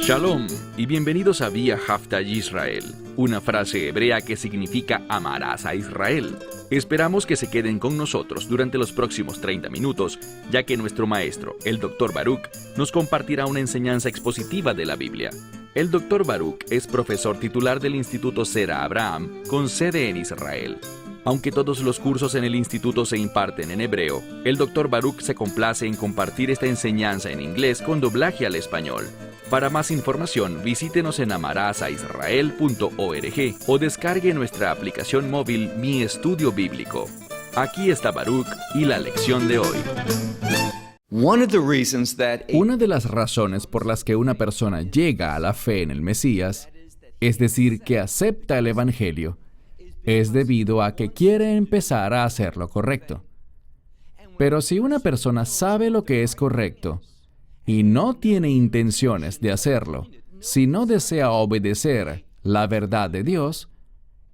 Shalom y bienvenidos a Vía Hafta Yisrael, una frase hebrea que significa amarás a Israel. Esperamos que se queden con nosotros durante los próximos 30 minutos, ya que nuestro maestro, el Dr. Baruch, nos compartirá una enseñanza expositiva de la Biblia. El Dr. Baruch es profesor titular del Instituto Zera Abraham, con sede en Israel. Aunque todos los cursos en el instituto se imparten en hebreo, el Dr. Baruch se complace en compartir esta enseñanza en inglés con doblaje al español. Para más información, visítenos en amarazaisrael.org o descargue nuestra aplicación móvil Mi Estudio Bíblico. Aquí está Baruch y la lección de hoy. Una de las razones por las que una persona llega a la fe en el Mesías, es decir, que acepta el Evangelio, es debido a que quiere empezar a hacer lo correcto. Pero si una persona sabe lo que es correcto y no tiene intenciones de hacerlo, si no desea obedecer la verdad de Dios,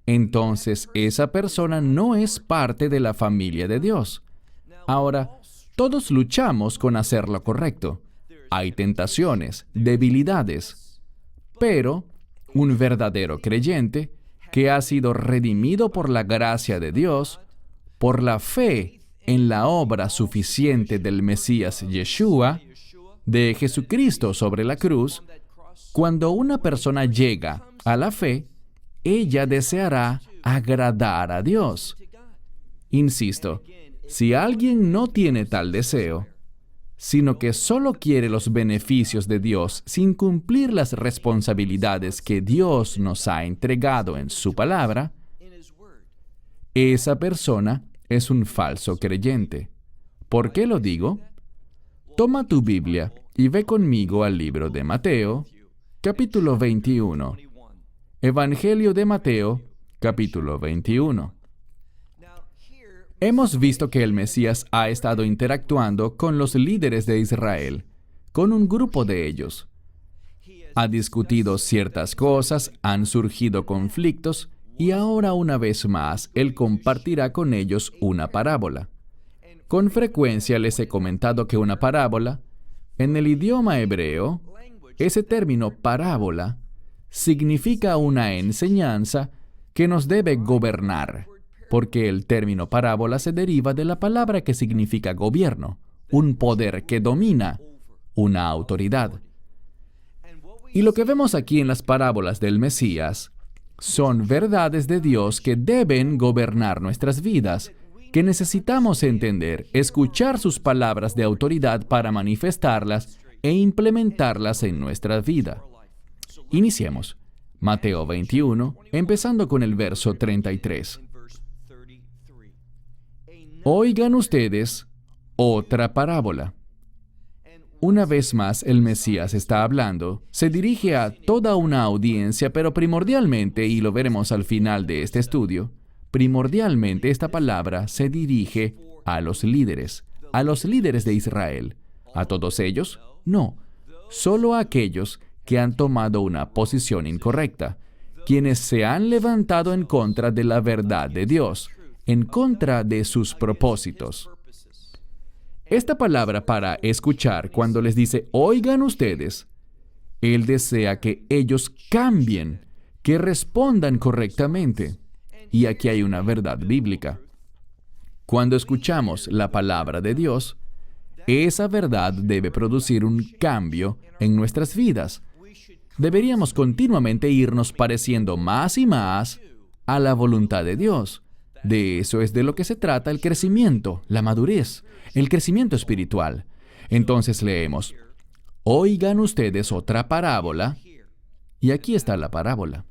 entonces esa persona no es parte de la familia de Dios. Ahora, todos luchamos con hacer lo correcto. Hay tentaciones, debilidades, pero un verdadero creyente que ha sido redimido por la gracia de Dios, por la fe en la obra suficiente del Mesías Yeshua, de Jesucristo sobre la cruz, cuando una persona llega a la fe, ella deseará agradar a Dios. Insisto, si alguien no tiene tal deseo, sino que solo quiere los beneficios de Dios sin cumplir las responsabilidades que Dios nos ha entregado en su palabra, esa persona es un falso creyente. ¿Por qué lo digo? Toma tu Biblia y ve conmigo al libro de Mateo, capítulo 21. Evangelio de Mateo, capítulo 21. Hemos visto que el Mesías ha estado interactuando con los líderes de Israel, con un grupo de ellos. Ha discutido ciertas cosas, han surgido conflictos, y ahora una vez más, Él compartirá con ellos una parábola. Con frecuencia les he comentado que una parábola, en el idioma hebreo, ese término parábola, significa una enseñanza que nos debe gobernar, porque el término parábola se deriva de la palabra que significa gobierno, un poder que domina, una autoridad. Y lo que vemos aquí en las parábolas del Mesías son verdades de Dios que deben gobernar nuestras vidas, que necesitamos entender, escuchar sus palabras de autoridad para manifestarlas e implementarlas en nuestra vida. Iniciemos. Mateo 21, empezando con el verso 33. Oigan ustedes otra parábola. Una vez más, el Mesías está hablando, se dirige a toda una audiencia, pero primordialmente, y lo veremos al final de este estudio, primordialmente esta palabra se dirige a los líderes de Israel. ¿A todos ellos? No, solo a aquellos que han tomado una posición incorrecta, quienes se han levantado en contra de la verdad de Dios, en contra de sus propósitos. Esta palabra para escuchar, cuando les dice, oigan ustedes, Él desea que ellos cambien, que respondan correctamente. Y aquí hay una verdad bíblica. Cuando escuchamos la palabra de Dios, esa verdad debe producir un cambio en nuestras vidas. Deberíamos continuamente irnos pareciendo más y más a la voluntad de Dios. De eso es de lo que se trata el crecimiento, la madurez, el crecimiento espiritual. Entonces leemos, oigan ustedes otra parábola, y aquí está la parábola.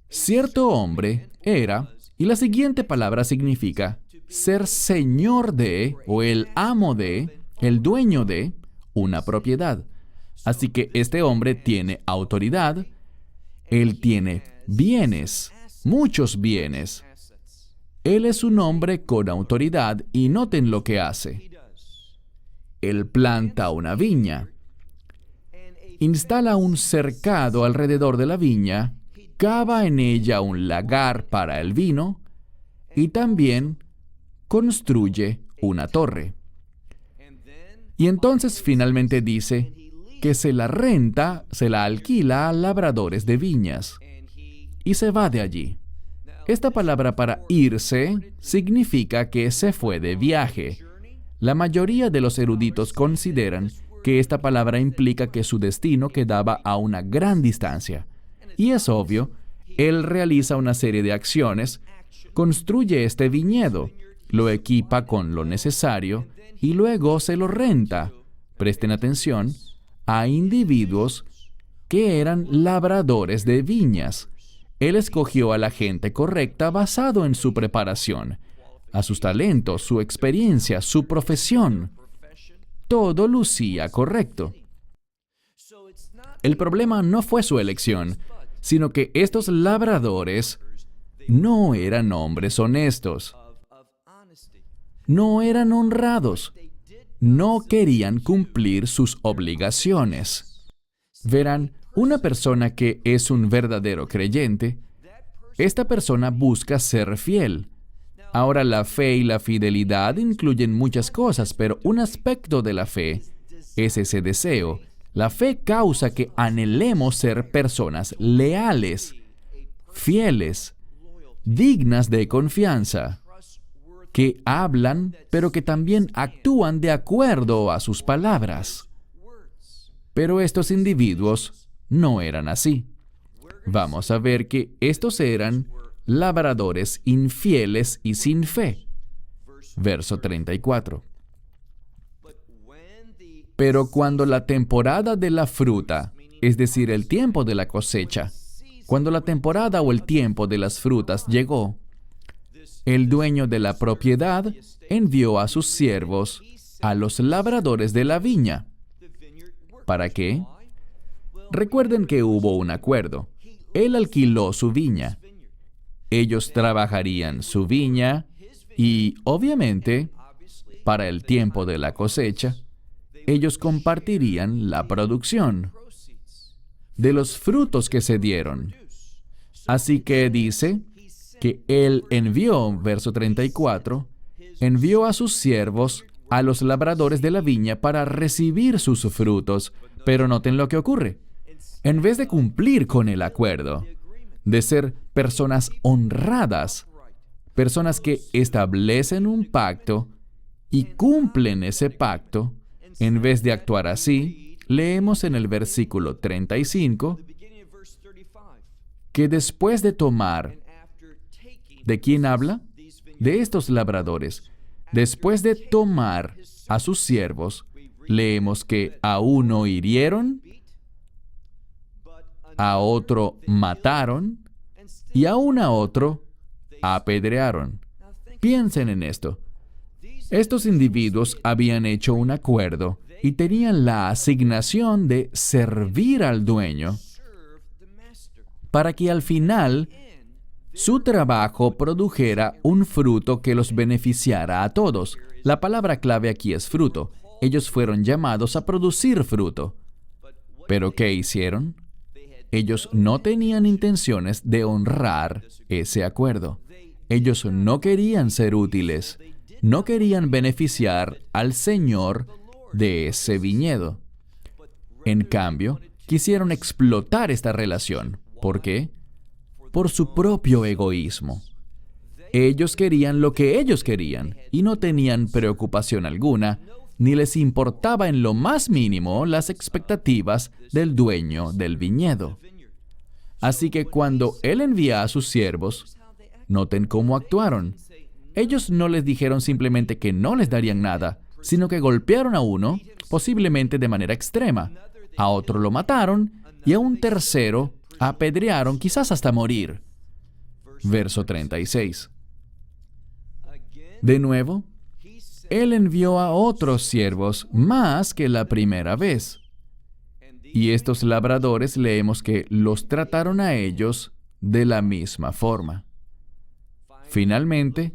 Cierto hombre era, y la siguiente palabra significa ser señor de, o el amo de, el dueño de, una propiedad. Así que este hombre tiene autoridad, él tiene bienes, muchos bienes. Él es un hombre con autoridad y noten lo que hace. Él planta una viña, instala un cercado alrededor de la viña, cava en ella un lagar para el vino y también construye una torre. Y entonces finalmente dice que se la renta, se la alquila a labradores de viñas y se va de allí. Esta palabra para irse significa que se fue de viaje. La mayoría de los eruditos consideran que esta palabra implica que su destino quedaba a una gran distancia. Y es obvio, él realiza una serie de acciones, construye este viñedo, lo equipa con lo necesario y luego se lo renta, presten atención, a individuos que eran labradores de viñas. Él escogió a la gente correcta basado en su preparación, a sus talentos, su experiencia, su profesión. Todo lucía correcto. El problema no fue su elección, sino que estos labradores no eran hombres honestos. No eran honrados. No querían cumplir sus obligaciones. Verán, una persona que es un verdadero creyente, esta persona busca ser fiel. Ahora, la fe y la fidelidad incluyen muchas cosas, pero un aspecto de la fe es ese deseo. La fe causa que anhelemos ser personas leales, fieles, dignas de confianza, que hablan, pero que también actúan de acuerdo a sus palabras. Pero estos individuos no eran así. Vamos a ver que estos eran labradores infieles y sin fe. Verso 34. Pero cuando la temporada de la fruta, es decir, el tiempo de la cosecha, cuando la temporada o el tiempo de las frutas llegó, el dueño de la propiedad envió a sus siervos a los labradores de la viña. ¿Para qué? Recuerden que hubo un acuerdo. Él alquiló su viña. Ellos trabajarían su viña y, obviamente, para el tiempo de la cosecha, ellos compartirían la producción de los frutos que se dieron. Así que dice que Él envió, verso 34, envió a sus siervos a los labradores de la viña para recibir sus frutos. Pero noten lo que ocurre. En vez de cumplir con el acuerdo, de ser personas honradas, personas que establecen un pacto y cumplen ese pacto, en vez de actuar así, leemos en el versículo 35 que después de tomar, ¿de quién habla? De estos labradores. Después de tomar a sus siervos, leemos que a uno hirieron, a otro mataron y aún a otro apedrearon. Piensen en esto. Estos individuos habían hecho un acuerdo y tenían la asignación de servir al dueño para que al final su trabajo produjera un fruto que los beneficiara a todos. La palabra clave aquí es fruto. Ellos fueron llamados a producir fruto. ¿Pero qué hicieron? Ellos no tenían intenciones de honrar ese acuerdo. Ellos no querían ser útiles. No querían beneficiar al Señor de ese viñedo. En cambio, quisieron explotar esta relación. ¿Por qué? Por su propio egoísmo. Ellos querían lo que ellos querían y no tenían preocupación alguna, ni les importaba en lo más mínimo las expectativas del dueño del viñedo. Así que cuando Él envía a sus siervos, noten cómo actuaron. Ellos no les dijeron simplemente que no les darían nada, sino que golpearon a uno, posiblemente de manera extrema. A otro lo mataron y a un tercero apedrearon, quizás hasta morir. Verso 36. De nuevo, Él envió a otros siervos más que la primera vez. Y estos labradores leemos que los trataron a ellos de la misma forma. Finalmente,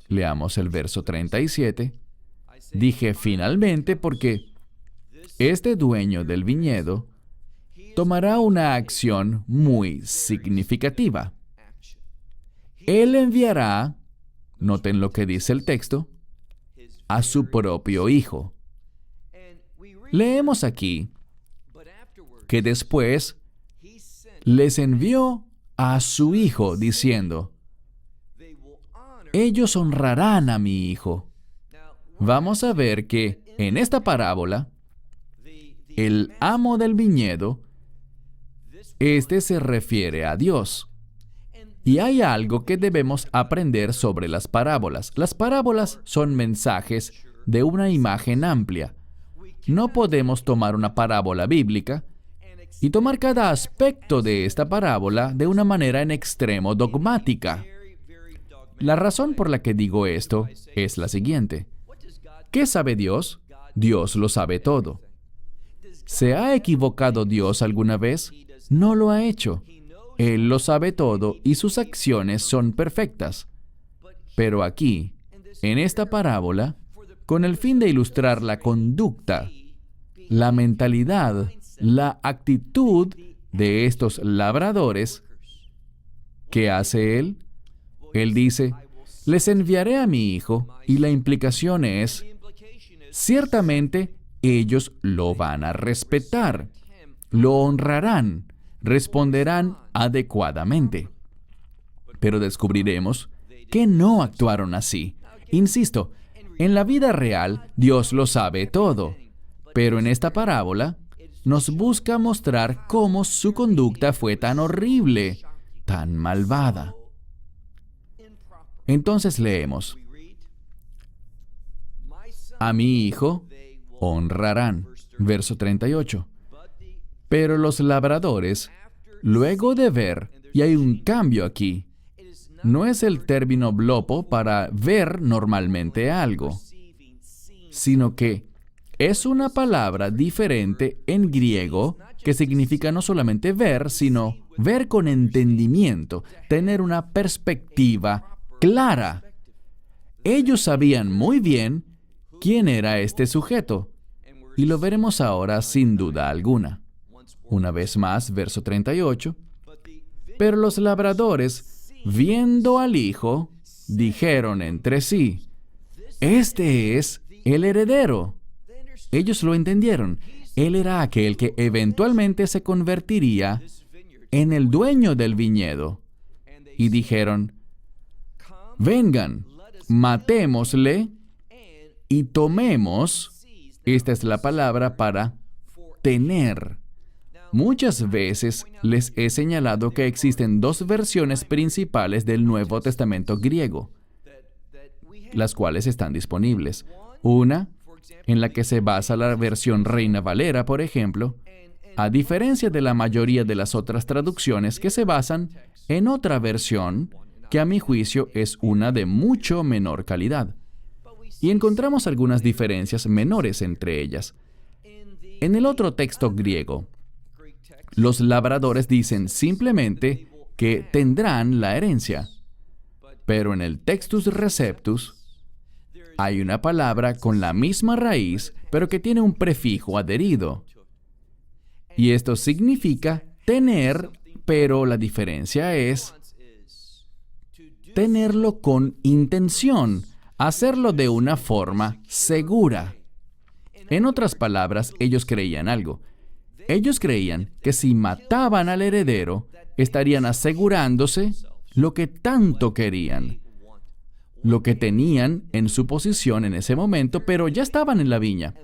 leamos el verso 37. Dije finalmente porque este dueño del viñedo tomará una acción muy significativa. Él enviará, noten lo que dice el texto, a su propio hijo. Leemos aquí, que después les envió a su hijo, diciendo, ellos honrarán a mi hijo. Vamos a ver que en esta parábola, el amo del viñedo, este se refiere a Dios. Y hay algo que debemos aprender sobre las parábolas. Las parábolas son mensajes de una imagen amplia. No podemos tomar una parábola bíblica y tomar cada aspecto de esta parábola de una manera en extremo dogmática. La razón por la que digo esto es la siguiente. ¿Qué sabe Dios? Dios lo sabe todo. ¿Se ha equivocado Dios alguna vez? No lo ha hecho. Él lo sabe todo y sus acciones son perfectas. Pero aquí, en esta parábola, con el fin de ilustrar la conducta, la mentalidad, la actitud de estos labradores, ¿qué hace Él? Él dice, les enviaré a mi hijo, y la implicación es, ciertamente ellos lo van a respetar, lo honrarán, responderán adecuadamente. Pero descubriremos que no actuaron así. Insisto, en la vida real, Dios lo sabe todo, pero en esta parábola nos busca mostrar cómo su conducta fue tan horrible, tan malvada. Entonces leemos, a mi hijo honrarán, verso 38. Pero los labradores, luego de ver, y hay un cambio aquí, no es el término blopo para ver normalmente algo, sino que es una palabra diferente en griego que significa no solamente ver, sino ver con entendimiento, tener una perspectiva clara. Ellos sabían muy bien quién era este sujeto, y lo veremos ahora sin duda alguna. Una vez más, verso 38. Pero los labradores, viendo al hijo, dijeron entre sí, este es el heredero. Ellos lo entendieron. Él era aquel que eventualmente se convertiría en el dueño del viñedo. Y dijeron, vengan, matémosle y tomemos. Esta es la palabra para tener. Muchas veces les he señalado que existen dos versiones principales del Nuevo Testamento griego, las cuales están disponibles. Una, en la que se basa la versión Reina Valera, por ejemplo, a diferencia de la mayoría de las otras traducciones que se basan en otra versión, que a mi juicio es una de mucho menor calidad. Y encontramos algunas diferencias menores entre ellas. En el otro texto griego, los labradores dicen simplemente que tendrán la herencia. Pero en el Textus Receptus hay una palabra con la misma raíz, pero que tiene un prefijo adherido. Y esto significa tener, pero la diferencia es tenerlo con intención, hacerlo de una forma segura. En otras palabras, ellos creían algo. Ellos creían que si mataban al heredero, estarían asegurándose lo que tanto querían, lo que tenían en su posición en ese momento, pero ya estaban en la viña.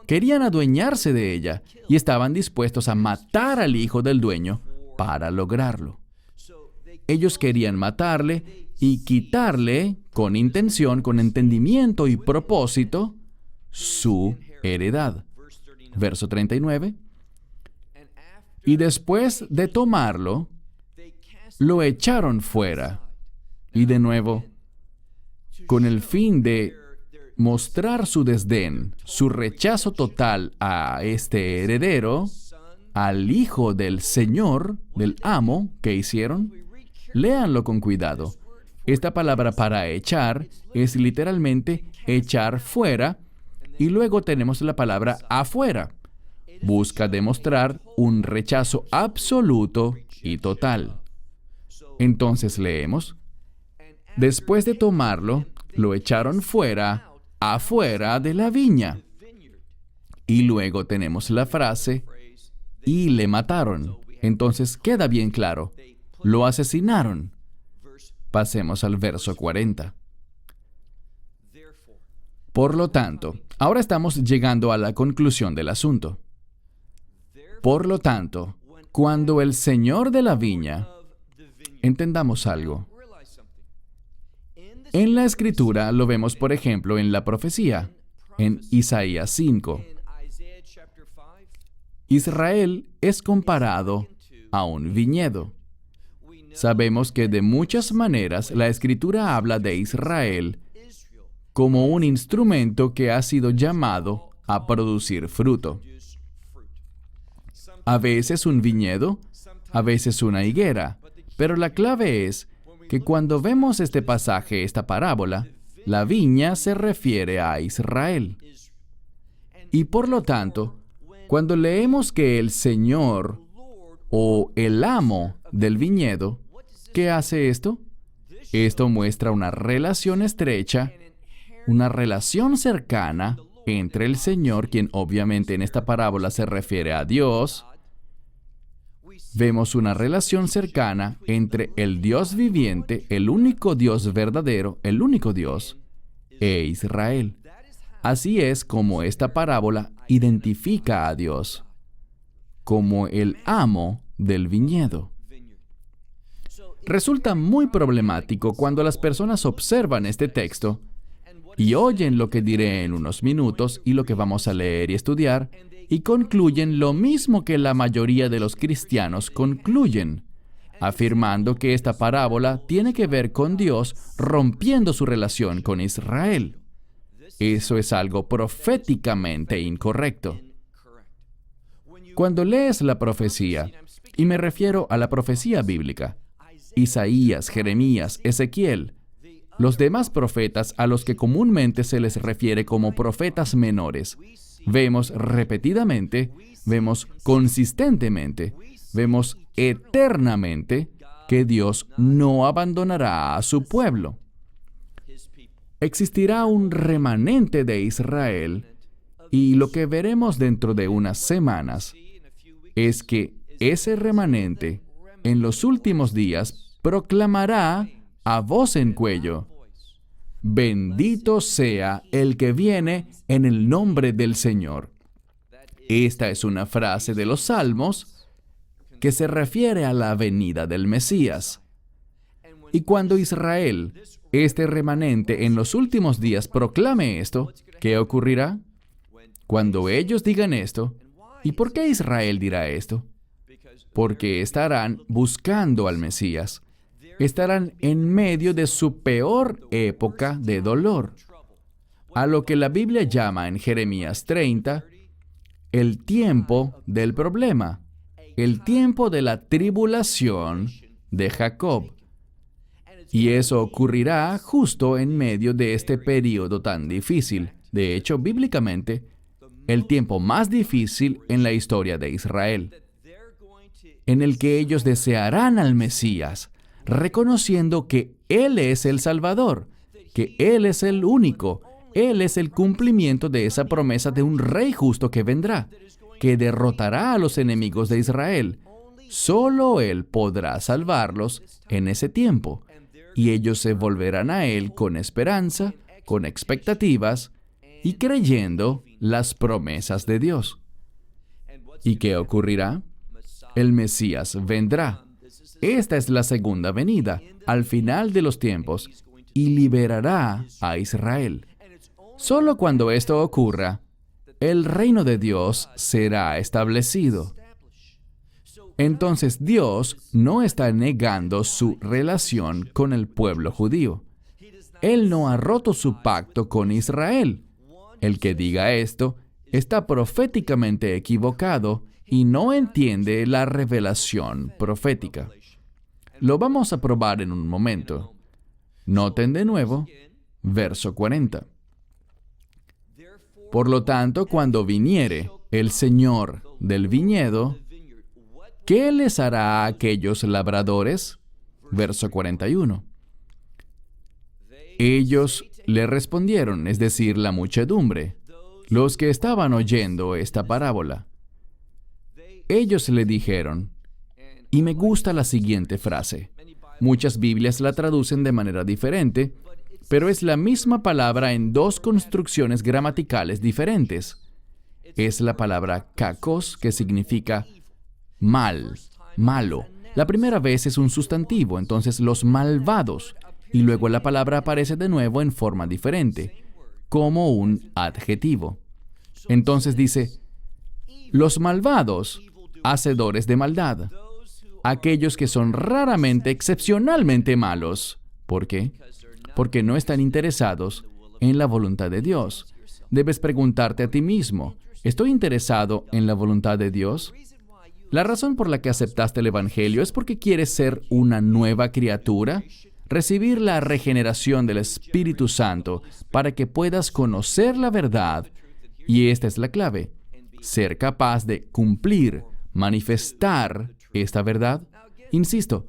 Querían adueñarse de ella y estaban dispuestos a matar al hijo del dueño para lograrlo. Ellos querían matarle y quitarle, con intención, con entendimiento y propósito, su heredad. Verso 39. Y después de tomarlo, lo echaron fuera. Y de nuevo, con el fin de mostrar su desdén, su rechazo total a este heredero, al hijo del Señor, del amo, ¿qué hicieron? Léanlo con cuidado. Esta palabra para echar es literalmente echar fuera, y luego tenemos la palabra afuera. Busca demostrar un rechazo absoluto y total. Entonces leemos, después de tomarlo, lo echaron fuera, afuera de la viña. Y luego tenemos la frase, y le mataron. Entonces queda bien claro, lo asesinaron. Pasemos al verso 40. Por lo tanto, ahora estamos llegando a la conclusión del asunto. Por lo tanto, cuando el Señor de la viña, entendamos algo. En la Escritura lo vemos, por ejemplo, en la profecía, en Isaías 5. Israel es comparado a un viñedo. Sabemos que de muchas maneras la Escritura habla de Israel como un instrumento que ha sido llamado a producir fruto. A veces un viñedo, a veces una higuera, pero la clave es que cuando vemos este pasaje, esta parábola, la viña se refiere a Israel. Y por lo tanto, cuando leemos que el Señor o el amo del viñedo, ¿qué hace esto? Esto muestra una relación estrecha, una relación cercana entre el Señor, quien obviamente en esta parábola se refiere a Dios. Vemos una relación cercana entre el Dios viviente, el único Dios verdadero, el único Dios, e Israel. Así es como esta parábola identifica a Dios como el amo del viñedo. Resulta muy problemático cuando las personas observan este texto y oyen lo que diré en unos minutos y lo que vamos a leer y estudiar, y concluyen lo mismo que la mayoría de los cristianos concluyen, afirmando que esta parábola tiene que ver con Dios rompiendo su relación con Israel. Eso es algo proféticamente incorrecto. Cuando lees la profecía, y me refiero a la profecía bíblica, Isaías, Jeremías, Ezequiel, los demás profetas a los que comúnmente se les refiere como profetas menores, vemos repetidamente, vemos consistentemente, vemos eternamente que Dios no abandonará a su pueblo. Existirá un remanente de Israel, y lo que veremos dentro de unas semanas es que ese remanente en los últimos días proclamará a voz en cuello: bendito sea el que viene en el nombre del Señor. Esta es una frase de los Salmos que se refiere a la venida del Mesías. Y cuando Israel, este remanente en los últimos días, proclame esto, ¿qué ocurrirá? Cuando ellos digan esto, ¿y por qué Israel dirá esto? Porque estarán buscando al Mesías. Estarán en medio de su peor época de dolor, a lo que la Biblia llama en Jeremías 30 el tiempo del problema, el tiempo de la tribulación de Jacob. Y eso ocurrirá justo en medio de este período tan difícil. De hecho, bíblicamente, el tiempo más difícil en la historia de Israel, en el que ellos desearán al Mesías, reconociendo que Él es el Salvador, que Él es el único, Él es el cumplimiento de esa promesa de un Rey justo que vendrá, que derrotará a los enemigos de Israel. Solo Él podrá salvarlos en ese tiempo, y ellos se volverán a Él con esperanza, con expectativas, y creyendo las promesas de Dios. ¿Y qué ocurrirá? El Mesías vendrá. Esta es la segunda venida, al final de los tiempos, y liberará a Israel. Solo cuando esto ocurra, el reino de Dios será establecido. Entonces Dios no está negando su relación con el pueblo judío. Él no ha roto su pacto con Israel. El que diga esto está proféticamente equivocado y no entiende la revelación profética. Lo vamos a probar en un momento. Noten de nuevo, verso 40. Por lo tanto, cuando viniere el Señor del viñedo, ¿qué les hará a aquellos labradores? Verso 41. Ellos le respondieron, es decir, la muchedumbre, los que estaban oyendo esta parábola. Ellos le dijeron, y me gusta la siguiente frase. Muchas Biblias la traducen de manera diferente, pero es la misma palabra en dos construcciones gramaticales diferentes. Es la palabra kakos, que significa mal, malo. La primera vez es un sustantivo, entonces los malvados, y luego la palabra aparece de nuevo en forma diferente, como un adjetivo. Entonces dice, los malvados, hacedores de maldad, aquellos que son raramente, excepcionalmente malos. ¿Por qué? Porque no están interesados en la voluntad de Dios. Debes preguntarte a ti mismo, ¿estoy interesado en la voluntad de Dios? La razón por la que aceptaste el Evangelio es porque quieres ser una nueva criatura, recibir la regeneración del Espíritu Santo para que puedas conocer la verdad. Y esta es la clave, ser capaz de cumplir, manifestar esta verdad. Insisto,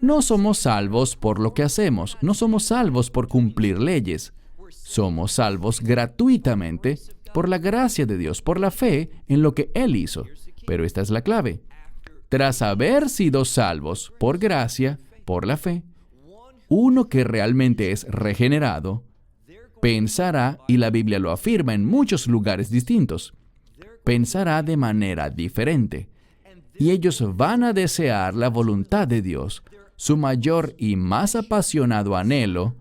no somos salvos por lo que hacemos, no somos salvos por cumplir leyes. Somos salvos gratuitamente por la gracia de Dios, por la fe en lo que Él hizo. Pero esta es la clave. Tras haber sido salvos por gracia, por la fe, uno que realmente es regenerado, pensará, y la Biblia lo afirma en muchos lugares distintos, pensará de manera diferente. Y ellos van a desear la voluntad de Dios. Su mayor y más apasionado anhelo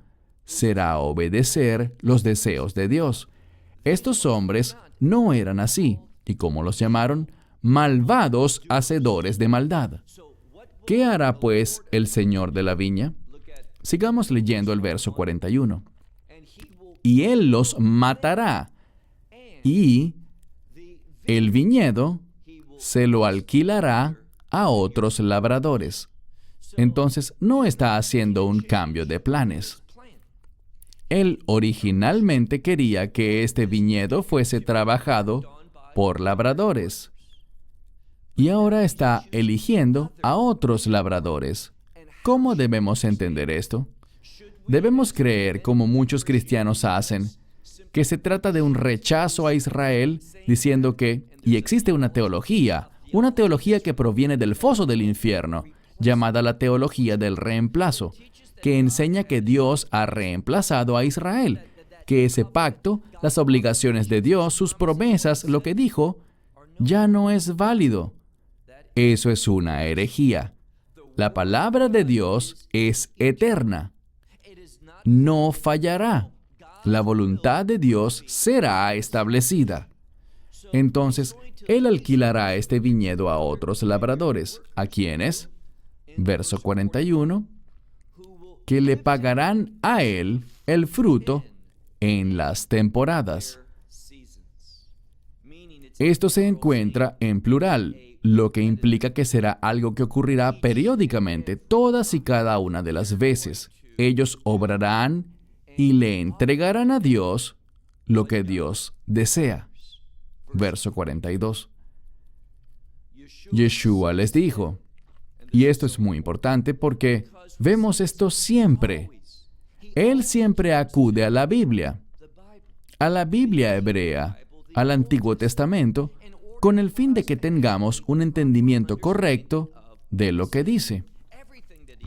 será obedecer los deseos de Dios. Estos hombres no eran así. ¿Y cómo los llamaron? Malvados hacedores de maldad. ¿Qué hará pues el Señor de la viña? Sigamos leyendo el verso 41. Y Él los matará, y el viñedo se lo alquilará a otros labradores. Entonces, no está haciendo un cambio de planes. Él originalmente quería que este viñedo fuese trabajado por labradores. Y ahora está eligiendo a otros labradores. ¿Cómo debemos entender esto? Debemos creer, como muchos cristianos hacen, que se trata de un rechazo a Israel, diciendo que, y existe una teología que proviene del foso del infierno, llamada la teología del reemplazo, que enseña que Dios ha reemplazado a Israel, que ese pacto, las obligaciones de Dios, sus promesas, lo que dijo, ya no es válido. Eso es una herejía. La palabra de Dios es eterna. No fallará. La voluntad de Dios será establecida. Entonces, Él alquilará este viñedo a otros labradores. ¿A quiénes? Verso 41. Que le pagarán a Él el fruto en las temporadas. Esto se encuentra en plural, lo que implica que será algo que ocurrirá periódicamente, todas y cada una de las veces. Ellos obrarán y le entregarán a Dios lo que Dios desea. Verso 42. Yeshua les dijo, y esto es muy importante porque vemos esto siempre. Él siempre acude a la Biblia hebrea, al Antiguo Testamento, con el fin de que tengamos un entendimiento correcto de lo que dice.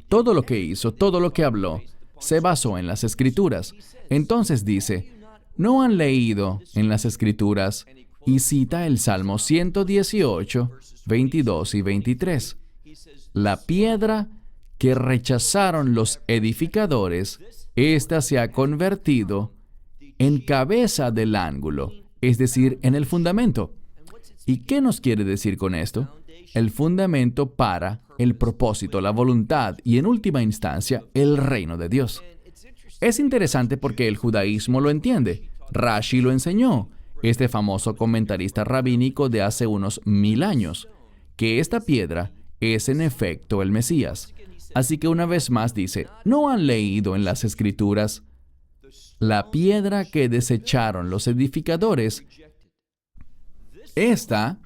Todo lo que hizo, todo lo que habló, se basó en las Escrituras. Entonces dice, ¿no han leído en las Escrituras? Y cita el Salmo 118, 22 y 23. La piedra que rechazaron los edificadores, ésta se ha convertido en cabeza del ángulo, es decir, en el fundamento. ¿Y qué nos quiere decir con esto? El fundamento para el propósito, la voluntad y, en última instancia, el reino de Dios. Es interesante porque el judaísmo lo entiende. Rashi lo enseñó, este famoso comentarista rabínico de hace unos 1000 años, que esta piedra es en efecto el Mesías. Así que una vez más dice, ¿no han leído en las Escrituras? La piedra que desecharon los edificadores, esta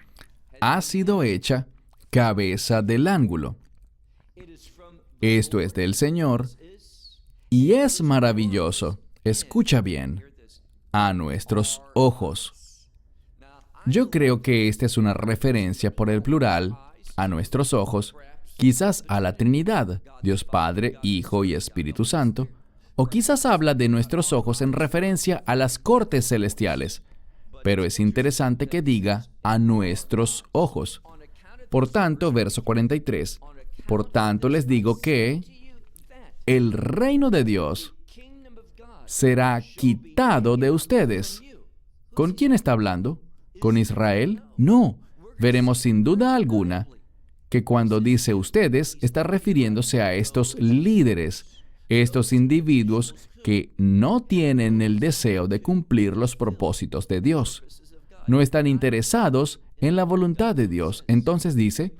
ha sido hecha cabeza del ángulo. Esto es del Señor y es maravilloso, escucha bien, a nuestros ojos. Yo creo que esta es una referencia por el plural, a nuestros ojos, quizás a la Trinidad, Dios Padre, Hijo y Espíritu Santo, o quizás habla de nuestros ojos en referencia a las cortes celestiales. Pero es interesante que diga a nuestros ojos. Por tanto, verso 43, por tanto les digo que el reino de Dios será quitado de ustedes. ¿Con quién está hablando? ¿Con Israel? No. Veremos sin duda alguna que cuando dice ustedes, está refiriéndose a estos líderes, estos individuos que no tienen el deseo de cumplir los propósitos de Dios. No están interesados en la voluntad de Dios. Entonces dice,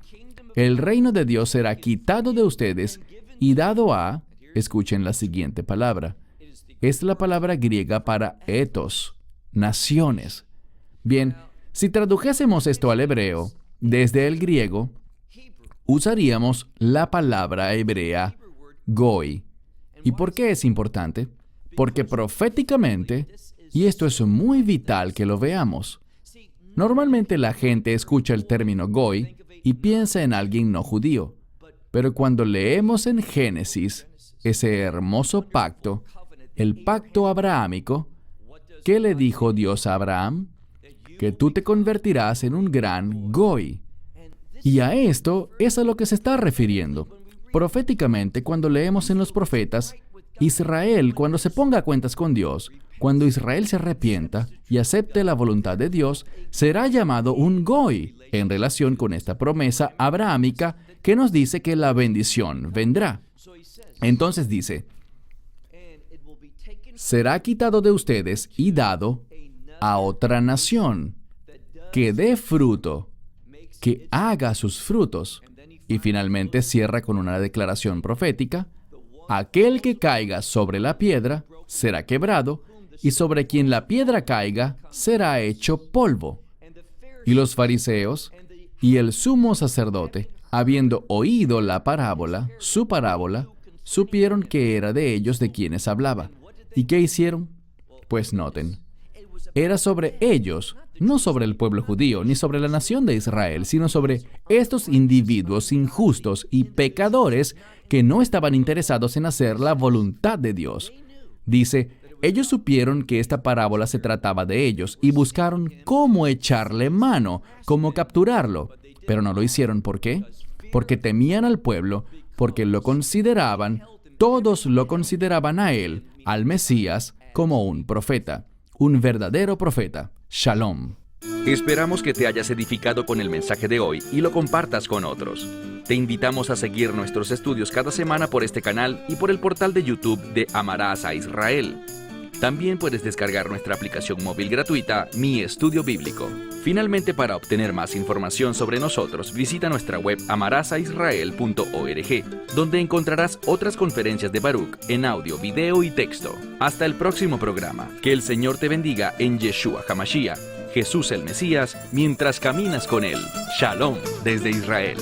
el reino de Dios será quitado de ustedes y dado a, escuchen la siguiente palabra, es la palabra griega para etos, naciones. Bien, si tradujésemos esto al hebreo, desde el griego, usaríamos la palabra hebrea goy. ¿Y por qué es importante? Porque proféticamente, y esto es muy vital que lo veamos, normalmente la gente escucha el término goy y piensa en alguien no judío. Pero cuando leemos en Génesis ese hermoso pacto, el pacto abrahámico, ¿qué le dijo Dios a Abraham? Que tú te convertirás en un gran goy. Y a esto es a lo que se está refiriendo. Proféticamente, cuando leemos en los profetas, Israel, cuando se ponga a cuentas con Dios, cuando Israel se arrepienta y acepte la voluntad de Dios, será llamado un goy, en relación con esta promesa abrahámica que nos dice que la bendición vendrá. Entonces dice, será quitado de ustedes y dado a otra nación, que dé fruto, que haga sus frutos. Y finalmente cierra con una declaración profética, aquel que caiga sobre la piedra será quebrado, y sobre quien la piedra caiga será hecho polvo. Y los fariseos y el sumo sacerdote, habiendo oído la parábola, su parábola, supieron que era de ellos de quienes hablaba. ¿Y qué hicieron? Pues noten, era sobre ellos, no sobre el pueblo judío, ni sobre la nación de Israel, sino sobre estos individuos injustos y pecadores que no estaban interesados en hacer la voluntad de Dios. Dice, ellos supieron que esta parábola se trataba de ellos y buscaron cómo echarle mano, cómo capturarlo, pero no lo hicieron. ¿Por qué? Porque temían al pueblo, porque lo consideraban, todos lo consideraban a él, al Mesías, como un profeta, un verdadero profeta. Shalom. Esperamos que te hayas edificado con el mensaje de hoy y lo compartas con otros. Te invitamos a seguir nuestros estudios cada semana por este canal y por el portal de YouTube de Amarás a Israel. También puedes descargar nuestra aplicación móvil gratuita, Mi Estudio Bíblico. Finalmente, para obtener más información sobre nosotros, visita nuestra web amarasaisrael.org, donde encontrarás otras conferencias de Baruch en audio, video y texto. Hasta el próximo programa. Que el Señor te bendiga en Yeshua HaMashiach, Jesús el Mesías, mientras caminas con Él. Shalom desde Israel.